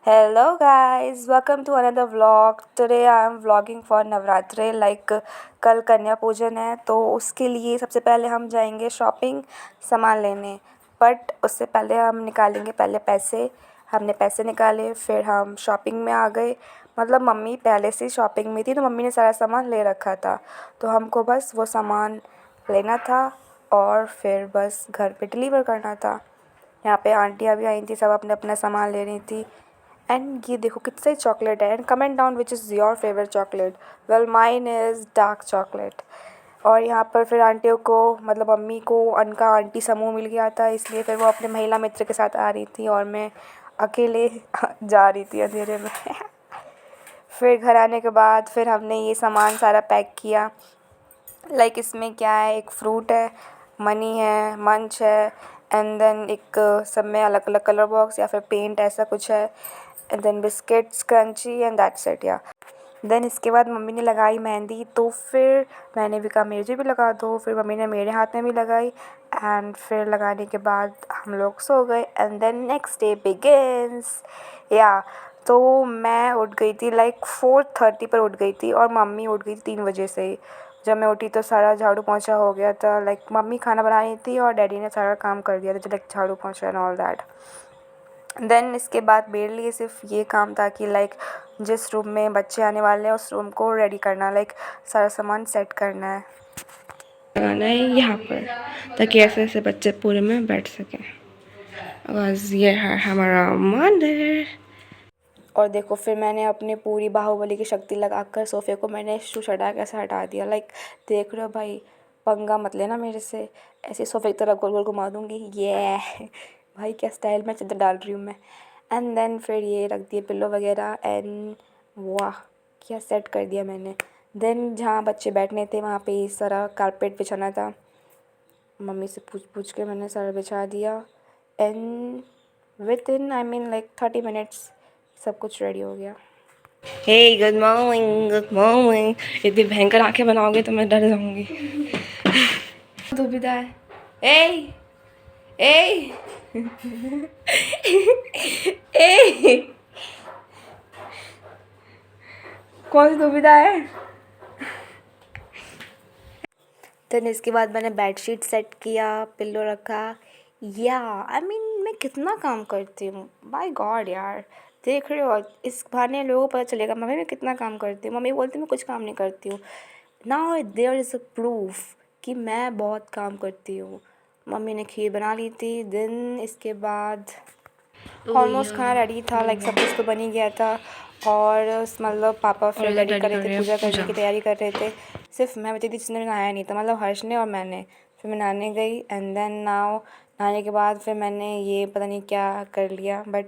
Hello guys, welcome to another vlog. Today I am vlogging for Navratre like कल कन्या पूजन है तो उसके लिए सबसे पहले हम जाएंगे शॉपिंग सामान लेने। बट उससे पहले हम निकालेंगे पहले पैसे। हमने पैसे निकाले फिर हम शॉपिंग में आ गए। मतलब मम्मी पहले से शॉपिंग में थी तो मम्मी ने सारा सामान ले रखा था तो हमको बस वो सामान लेना था और फिर बस घर पे डिलीवर करना था। यहाँ पे आंटियाँ भी आई थी, सब अपने अपना सामान ले रही थी। एंड ये देखो कितने सारी चॉकलेट है and comment down which is your favourite chocolate. Well mine is dark chocolate. और यहाँ पर फिर आंटियों को मतलब मम्मी को उनका आंटी समूह मिल गया था इसलिए फिर वो अपने महिला मित्र के साथ आ रही थी और मैं अकेले जा रही थी अंधेरे में। फिर घर आने के बाद फिर हमने ये सामान सारा पैक किया। लाइक इसमें क्या है, एक फ्रूट है, मनी है, मंच है एंड देन एक सब में अलग अलग कलर बॉक्स या फिर पेंट ऐसा कुछ है and then biscuits crunchy and that's it yeah. Then इसके बाद मम्मी ने लगाई मेहंदी तो फिर मैंने भी कहा मुझे भी लगा दो। फिर मम्मी ने मेरे हाथ में भी लगाई एंड फिर लगाने के बाद हम लोग सो गए and then next day begins yeah. तो मैं उठ गई थी लाइक 4:30 पर उठ गई थी और मम्मी उठ गई थी 3 बजे से ही। जब मैं उठी तो सारा झाड़ू पोंछा हो गया था। लाइक मम्मी खाना बना रही थी और डैडी ने सारा काम कर दिया था, लाइक झाड़ू पोंछा एंड ऑल दैट। देन इसके बाद मेरे लिए सिर्फ ये काम था कि लाइक जिस रूम में बच्चे आने वाले हैं उस रूम को रेडी करना, लाइक सारा सामान सेट करना है, लगाना है यहाँ पर ताकि ऐसे ऐसे बच्चे पूरे में बैठ सकें। बस ये है हमारा मंदिर। और देखो फिर मैंने अपनी पूरी बाहुबली की शक्ति लगाकर सोफ़े को मैंने शू हटा कैसे हटा दिया। लाइक देख रहे हो भाई, पंगा मत लेना मेरे से, ऐसे सोफ़े की तरफ गोल गोल घुमा दूँगी ये। भाई क्या स्टाइल में चादर डाल रही हूँ मैं। एंड देन फिर ये रख दिए पिल्लो वगैरह एंड वाह क्या सेट कर दिया मैंने। देन जहाँ बच्चे बैठने थे वहाँ पे सारा कारपेट बिछाना था, मम्मी से पूछ पूछ के मैंने सारा बिछा दिया and with in I mean like 30 minutes सब कुछ रेडी हो गया। हे गुड मॉर्निंग, गुड मॉर्निंग। इतनी भयंकर आंखें बनाओगे तो मैं डर जाऊंगी। दुविधा है। ए ए ए कौन सी दुविधा है। देन इसके बाद मैंने बेडशीट सेट किया, पिल्लो रखा या आई मीन मैं कितना काम करती हूँ बाय गॉड यार। देख रहे हो इस बहाने लोगों को पता चलेगा मम्मी मैं कितना काम करती हूँ। मम्मी बोलती मैं कुछ काम नहीं करती हूँ। Now there is a proof कि मैं बहुत काम करती हूँ। मम्मी ने खीर बना ली थी। देन इसके बाद ऑलमोस्ट खाना रेडी था, लाइक सब कुछ तो बन ही गया था। और मतलब पापा फिर रेडी कर रहे थे, पूजा करने की तैयारी कर रहे थे। सिर्फ मैं बची थी जिसने नहाया नहीं था, मतलब हर्ष ने और मैंने। फिर मैं नहाने गई एंड देन नाउ नहाने के बाद फिर मैंने ये पता नहीं क्या कर लिया बट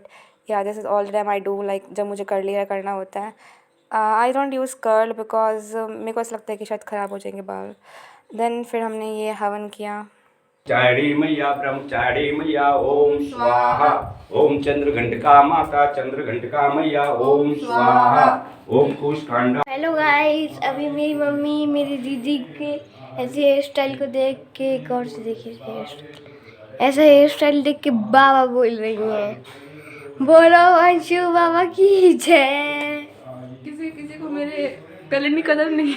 या this is all the time I do, like जब मुझे कर लिया करना होता है। I don't use curl because मेरे को ऐसा लगता है कि शायद ख़राब हो जाएंगे बाल। देन फिर हमने ये हवन किया। चाड़ी मैया ब्रह्मचारी मैया ओम स्वाहा। ओम चंद्रघंटिका माता चंद्रघंटिका मैया ओम स्वाहा। ओम कुशकांडा। हेलो गाइस, अभी मेरी मम्मी मेरी दीदी के ऐसे हेयर स्टाइल को देख के एक और से देखिए हेयर स्टाइल, ऐसा हेयर स्टाइल देख के बाबा बोल रही है। बोलो अंशु बाबा की जय। किसी किसी को मेरे कलर की कदर नहीं।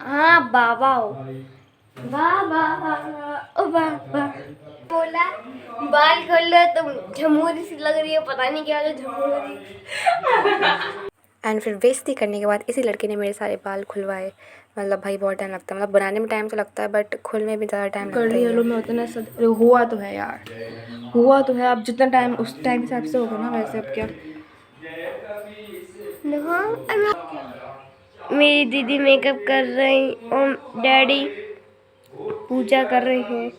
हाँ बाबा हो, बाबा ओ बाबा। बोला बाल खोल लो तुम झमूरी सी लग रही है, पता नहीं क्या जो झमूरी। एंड फिर बेइज्जती करने के बाद इसी लड़के ने मेरे सारे बाल खुलवाए। मतलब भाई बहुत टाइम लगता है, मतलब बनाने में टाइम तो लगता है बट खुलने में ज़्यादा टाइम लगता है। में उतना हुआ तो है यार, हुआ तो है। अब जितना टाइम उस टाइम हिसाब से होगा ना वैसे अब क्या। मेरी दीदी मेकअप कर रही और डैडी पूजा कर रहे हैं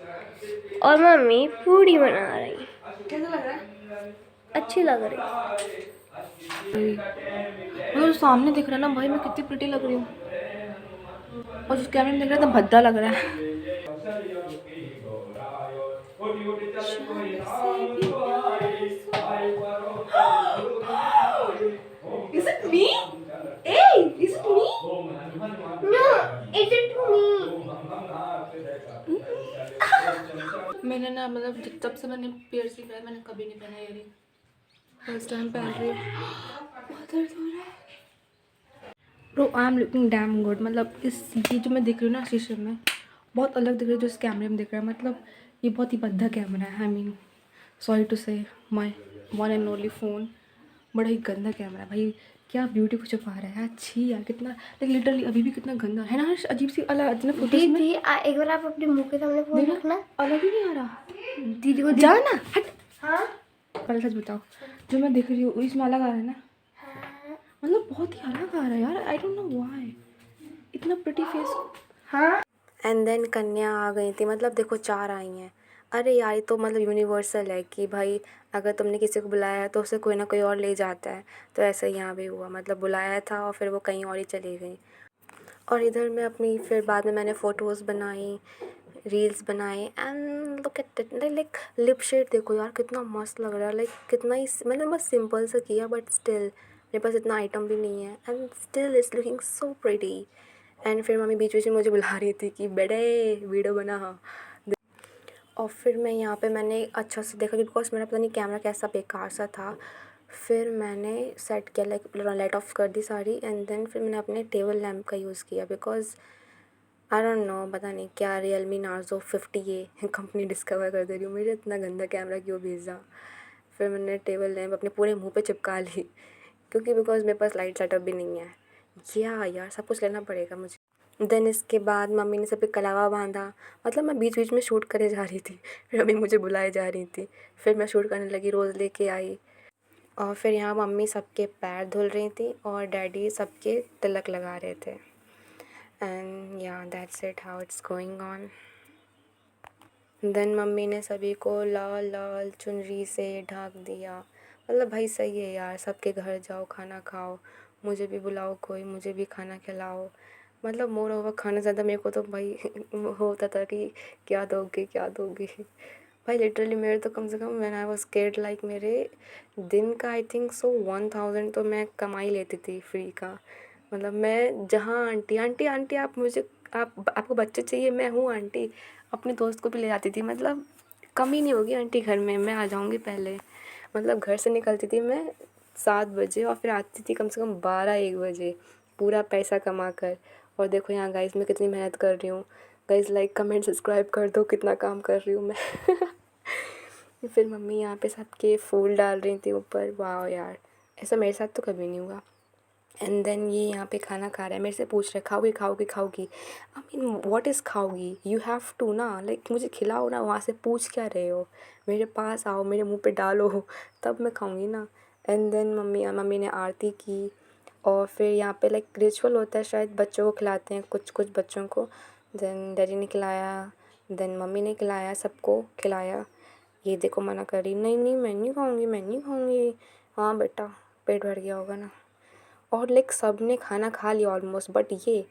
और मम्मी पूड़ी बना रही। कैसा लग रहा है? अच्छी लग रही। मुझे सामने दिख रहा है ना भाई मैं कितनी प्रिटी लग रही हूँ और उस कैमरे में दिख रहा है तो भद्दा लग रहा है। Is it me? Hey, is it me? No, is it me? मैंने ना मतलब जब से मैंने पियर्सिंग किया मैंने कभी नहीं पहना इयररिंग। फर्स्ट टाइम पहन रही हूँ। बहुत दर्द हो रहा है bro. I am looking damn good. मतलब इस ये जो मैं दिख रही हूँ ना शीशे में, बहुत अलग दिख रही है जो इस कैमरे में दिख रहा है। मतलब ये बहुत ही भद्दा कैमरा है। आई मीन सॉरी टू से my one and only phone, बड़ा ही गंदा कैमरा है भाई। क्या ब्यूटी को छुपा रहा है। अच्छी यार, कितना लाइक लिटरली अभी भी कितना गंदा है ना। अजीब सी अलग ना फोटोज में। दीदी एक बार आप अपने मुंह के सामने फोन रखना। अलग ही नहीं आ रहा। दीदी को जाना हट। हाँ पहले सच बताओ, जो मैं दिख रही हूँ इसमें अलग आ रहा है ना। मतलब बहुत ही अलग आ रहा है यार। आई डोंट नो व्हाई इतना प्रिटी फेस। हाँ एंड देन कन्या आ गई थी। मतलब देखो 4 आई हैं। अरे यार ये तो मतलब यूनिवर्सल है कि भाई अगर तुमने किसी को बुलाया है तो उसे कोई ना कोई और ले जाता है। तो ऐसा ही यहाँ भी हुआ। मतलब बुलाया था और फिर वो कहीं और ही चली गई। और इधर मैं अपनी फिर बाद में मैंने फ़ोटोज़ बनाई, रील्स बनाए and look at it. Like lip shade देखो यार कितना मस्त लग रहा है। लाइक कितना ही मैंने बस सिंपल सा किया बट स्टिल मेरे पास इतना आइटम भी नहीं है and still it's looking so pretty. And फिर मम्मी बीच बीच में मुझे बुला रही थी कि बेटे वीडियो बना। और फिर मैं यहाँ पे मैंने अच्छा से देखा बिकॉज मेरा पता नहीं कैमरा कैसा बेकार सा था। फिर मैंने सेट किया, लाइक लाइट ऑफ कर दी सारी एंड देन फिर मैंने अपने टेबल लैम्प का यूज़ किया बिकॉज आई डोंट नो पता नहीं क्या Realme Narzo 50A company discover कर दे रही हूँ। मुझे इतना गंदा कैमरा क्यों भेजा। फिर मैंने टेबल लैम्प अपने पूरे मुंह पे चिपका ली क्योंकि बिकॉज मेरे पास लाइट सेटअप भी नहीं है। यार सब कुछ लेना पड़ेगा मुझे। देन इसके बाद मम्मी ने सब पे कलावा बांधा। मतलब मैं बीच बीच में शूट करे जा रही थी, फिर मम्मी मुझे बुलाए जा रही थी, फिर मैं शूट करने लगी, रोज़ लेके आई। और फिर यहाँ मम्मी सबके पैर धुल रही थी और डैडी सबके तिलक लगा रहे थे। And yeah that's it how it's going on. Then mummy ने सभी को लाल लाल चुनरी से ढक दिया। मतलब भाई सही है यार, सबके घर जाओ खाना खाओ, मुझे भी बुलाओ कोई, मुझे भी खाना खिलाओ। मतलब मोर ओवर खाना ज़्यादा मेरे को तो भाई होता था कि क्या दोगे क्या दोगे। भाई लिटरली मेरे तो कम से come when I was kid like मेरे दिन का आई थिंक सो 1000 तो मैं कमा ही लेती थी फ्री का। मतलब मैं जहाँ आंटी आंटी आंटी आप मुझे आपको बच्चे चाहिए, मैं हूँ आंटी, अपने दोस्त को भी ले जाती थी। मतलब कमी नहीं होगी आंटी घर में, मैं आ जाऊँगी पहले। मतलब घर से निकलती थी मैं 7 बजे और फिर आती थी कम से कम 12-1 बजे पूरा पैसा कमा कर। और देखो यहाँ गाइस मैं कितनी मेहनत कर रही हूँ। गाइस लाइक कमेंट सब्सक्राइब कर दो, कितना काम कर रही हूँ मैं। फिर मम्मी यहाँ पे सबके फूल डाल रही थी ऊपर। वाह यार, ऐसा मेरे साथ तो कभी नहीं हुआ। एंड देन ये यहाँ पे खाना खा रहा है, मेरे से पूछ रहा है खाओगी खाओगी खाओगी। आई मीन व्हाट इज़ खाओगी, यू हैव टू ना, लाइक मुझे खिलाओ ना, वहाँ से पूछ क्या रहे हो, मेरे पास आओ, मेरे मुंह पे डालो तब मैं खाऊंगी ना। एंड देन मम्मी ने आरती की। और फिर यहाँ पे लाइक रिचुअल होता है शायद, बच्चों को खिलाते हैं कुछ कुछ बच्चों को। देन डैडी ने खिलाया, देन मम्मी ने खिलाया, सबको खिलाया। ये देखो मना कर रही, नहीं नहीं मैं नहीं खाऊंगी मैं नहीं खाऊंगी। हाँ बेटा पेट भर गया होगा ना। और लाइक सब ने खाना खा लिया ऑलमोस्ट, बट ये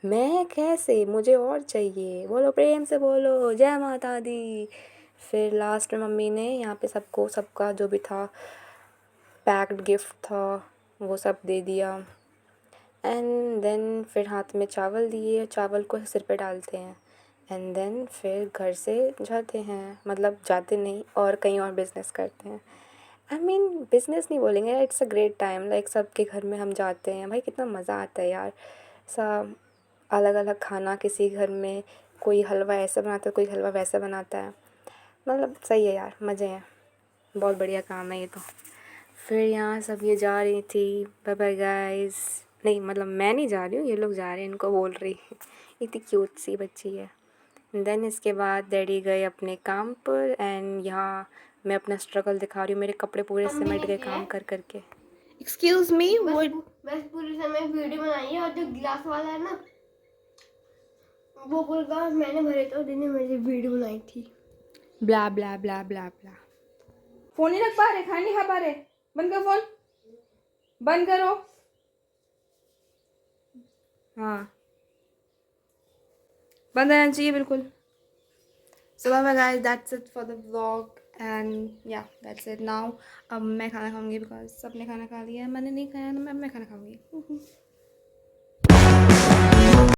मैं कैसे, मुझे और चाहिए। बोलो प्रेम से बोलो जय माता दी। फिर लास्ट में मम्मी ने यहाँ पे सबको सबका जो भी था पैक्ड गिफ्ट था वो सब दे दिया। एंड देन फिर हाथ में चावल दिए, चावल को सिर पे डालते हैं एंड देन फिर घर से जाते हैं। मतलब जाते नहीं और कहीं और बिज़नेस करते हैं। आई मीन बिज़नेस नहीं बोलेंगे, it's a great time. Like सबके घर में हम जाते हैं, भाई कितना मज़ा आता है यार। सब अलग अलग खाना, किसी घर में कोई हलवा ऐसा बनाता है, कोई हलवा वैसा बनाता है। मतलब सही है यार, मज़े हैं, बहुत बढ़िया काम है ये तो। फिर यहाँ सब ये जा रही थी, बाय बाय गाइस। नहीं मतलब मैं नहीं जा रही हूँ, ये लोग जा रहे हैं, इनको बोल रही इतनी क्यूट सी बच्ची है। देन इसके बाद डैडी गए अपने काम पर एंड यहाँ मैं अपना स्ट्रगल दिखा रही हूँ। मेरे कपड़े पूरे सिमट गए काम कर करके। एक्सक्यूज मी बस पूरे समय वीडियो बनाई है। और जो गिलास वाला है ना वो बोलगा मैंने भरे तो दिन मेरी वीडियो बनाई थी। ब्ला ब्ला ब्ला ब्ला ब्ला। फोन नहीं रख पा रहे, खाना नहीं खा पा रहे, बंद करो फोन, बंद करो। हाँ बंद रहना चाहिए बिल्कुल। So bye bye guys, that's it for the vlog and yeah that's it now। अब मैं खाना खाऊंगी बिकॉज सबने खाना खा लिया है, मैंने नहीं खाया ना, मैं खाना खाऊंगी।